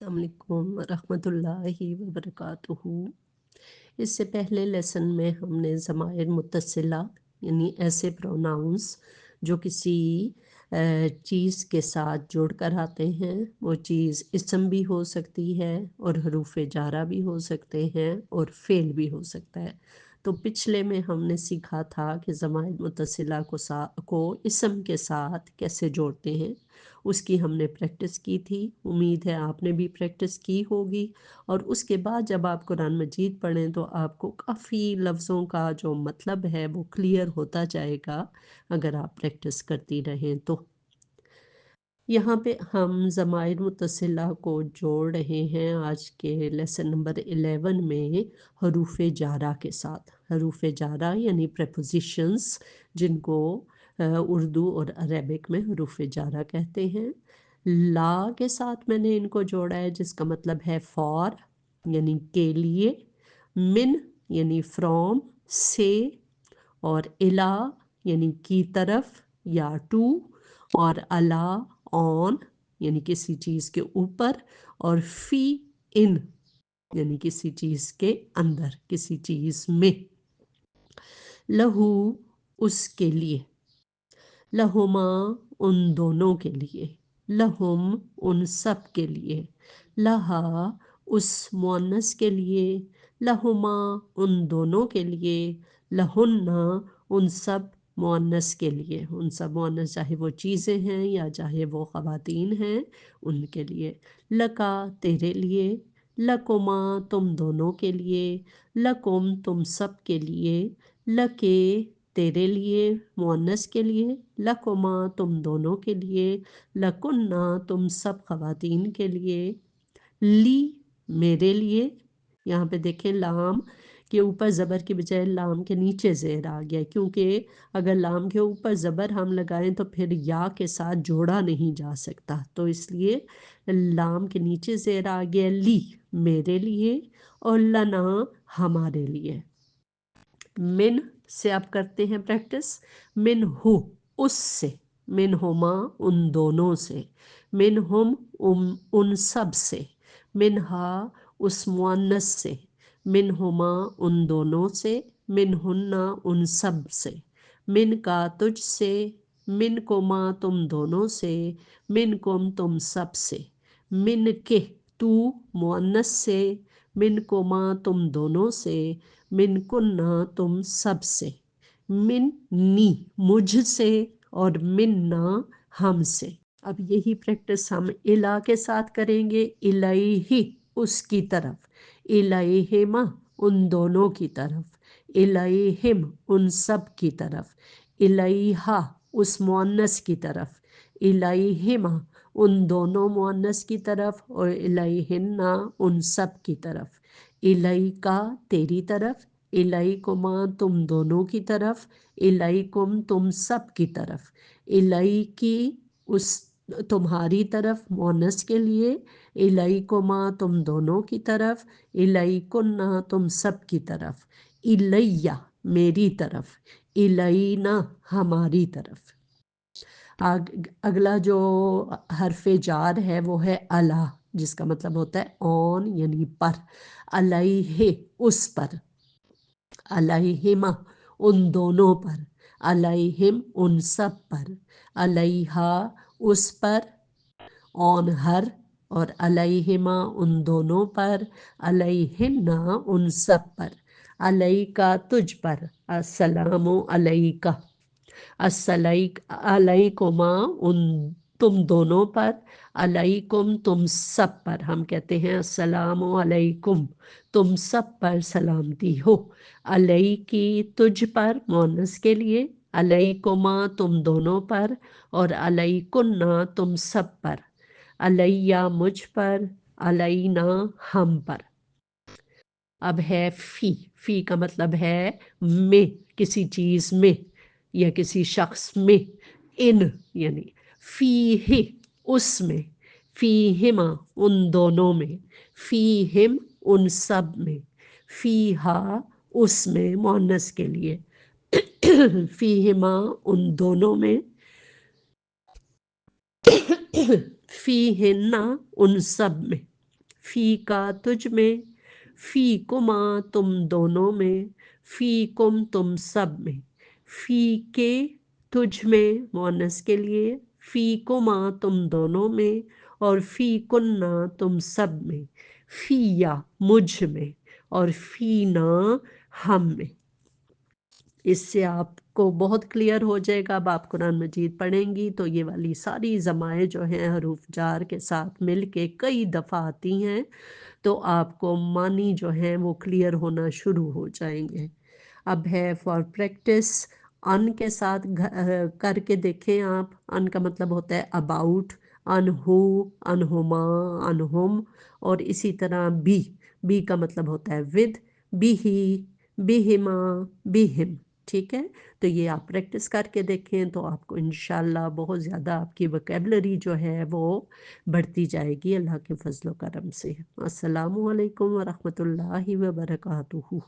अस्सलाम वालेकुम रहमतुल्लाहि व बरकातुहू। इससे पहले लेसन में हमने ज़माइर मुत्तसिला यानी ऐसे प्रोनाउंस जो किसी चीज़ के साथ जोड़कर आते हैं, वो चीज़ इसम भी हो सकती है और हरूफ जारा भी हो सकते हैं और फ़ेल भी हो सकता है। तो पिछले में हमने सीखा था कि ज़माइर मुत्तसिला को इसम के साथ कैसे जोड़ते हैं, उसकी हमने प्रैक्टिस की थी। उम्मीद है आपने भी प्रैक्टिस की होगी और उसके बाद जब आप कुरान मजीद पढ़ें तो आपको काफ़ी लफ्ज़ों का जो मतलब है वो क्लियर होता जाएगा अगर आप प्रैक्टिस करती रहें तो। यहाँ पे हम ज़माइर मुत्तसिला को जोड़ रहे हैं आज के लेसन नंबर 11 में हरूफ जारा के साथ। हरूफ जारा यानी प्रेपोजिशंस जिनको उर्दू और अरबिक में हरूफ जारा कहते हैं। ला के साथ मैंने इनको जोड़ा है जिसका मतलब है फॉर यानी के लिए, मिन यानी फ्रॉम, से और इला यानी की तरफ या टू, और अला ऑन यानी किसी चीज़ के ऊपर, और फी इन यानी किसी चीज़ के अंदर, किसी चीज़ में। लहू उसके लिए, लहुमा उन दोनों के लिए, लहुम उन सब के लिए, लहा उस मुअन्नस के लिए, लहुमा उन दोनों के लिए, लहुन्ना उन सब मुअन्नस के लिए। उन सब मुअन्नस चाहे वो चीज़ें हैं या चाहे वो ख़वातीन हैं, उनके लिए। लका तेरे लिए, लकुमा तुम दोनों के लिए, लकुम तुम सब के लिए, लके तेरे लिए मुअन्नस के लिए, लकुमा तुम दोनों के लिए, लकुन्ना तुम सब ख़वातीन के लिए, ली मेरे लिए। यहाँ पे देखें लाम के ऊपर ज़बर की बजाय लाम के नीचे ज़ेर आ गया, क्योंकि अगर लाम के ऊपर ज़बर हम लगाएं तो फिर या के साथ जोड़ा नहीं जा सकता, तो इसलिए लाम के नीचे ज़ेर आ गया। ली मेरे लिए और लना हमारे लिए। मिन से आप करते हैं प्रैक्टिस। मिन हु उससे, मिन हुमा उन दोनों से, मिन हुम उन सब से, मिन हा उस मुअन्नस से, मिन हुमा उन दोनों से, मिन हुन्ना उन सब से, मिन का तुझ से, मिन कुमा तुम दोनों से, मिन कुम तुम सब से, मिन के तू मुअन्नस से, मिन कुमा तुम दोनों से, मिन कुन्ना तुम सब से, मिन नी मुझसे और मिन्ना हमसे। अब यही प्रैक्टिस हम इला के साथ करेंगे। इलाही उसकी तरफ, इलाहिमा उन दोनों की तरफ, इलाहिम उन सब की तरफ, इलाहा उस मुअन्नस की तरफ, इलाहिमा उन दोनों मुअन्नस की तरफ, और इलाहिन्ना उन सब की तरफ, इलाइका तेरी तरफ, इलाइकुमा तुम दोनों की तरफ, इलाइकुम तुम सब की तरफ, इलाइकी उस तुम्हारी तरफ मुअन्नस के लिए, इलाइकुमा तुम दोनों की तरफ, इलाइकुन्ना तुम सब की तरफ, इलैया मेरी तरफ, इलैना हमारी तरफ। अगला जो हरफ जार है वो है अला, जिसका मतलब होता है ऑन यानी पर। अलैहि उस पर, अलैहिमा उन दोनों पर, अलैहिम उन सब पर, अलैहा उस पर ऑन हर, और अलैहिमा उन दोनों पर, अलैहिन्ना उन सब पर, अलैका तुझ पर, अस्सलामु अलैका, अलैकुमा उन तुम दोनों पर, अलैकुम तुम सब पर। हम कहते हैं अस्सलामु अलैकुम तुम सब पर सलामती हो। अलैकी तुझ पर मुअन्नस के लिए, अलैकुमा तुम दोनों पर, और अलैकुन्ना तुम सब पर, अलैया मुझ पर, अलैना हम पर। अब है फ़ी। फ़ी का मतलब है में, किसी चीज़ में या किसी शख्स में। इन यानी फ़ी ही उसमें, फ़ी हिमा उन दोनों में, फ़ी हिम उन सब में, फ़ी हा उसमें मुअन्नस के लिए, फ़ी हिमा उन दोनों में, फ़ी हिन्ना उन सब में, फी का तुझ में, फी कुमा तुम दोनों में, फी कुम तुम सब में, फी के तुझ में मुअन्नस के लिए, फी कुमा तुम दोनों में, और फी कुन्ना तुम सब में, फिया मुझ में, और फीना हम में। इससे आपको बहुत क्लियर हो जाएगा। अब आप कुरान मजीद पढ़ेंगी तो ये वाली सारी ज़माएं जो हैं हरूफ जार के साथ मिल के कई दफ़ा आती हैं, तो आपको मानी जो हैं वो क्लियर होना शुरू हो जाएंगे। अब है फॉर प्रैक्टिस, अन के साथ करके देखें आप। अन का मतलब होता है अबाउट, अनहु, अनहुमा, अनहुम, और इसी तरह बी का मतलब होता है विद, बिही, बिहिमा, बिहिम। ठीक है, तो ये आप प्रैक्टिस करके देखें तो आपको इंशाल्लाह बहुत ज़्यादा आपकी वोकेबलरी जो है वो बढ़ती जाएगी अल्लाह के फजल करम से। अस्सलामु अलैकुम वरहमतुल्लाहि वबरकातुहू।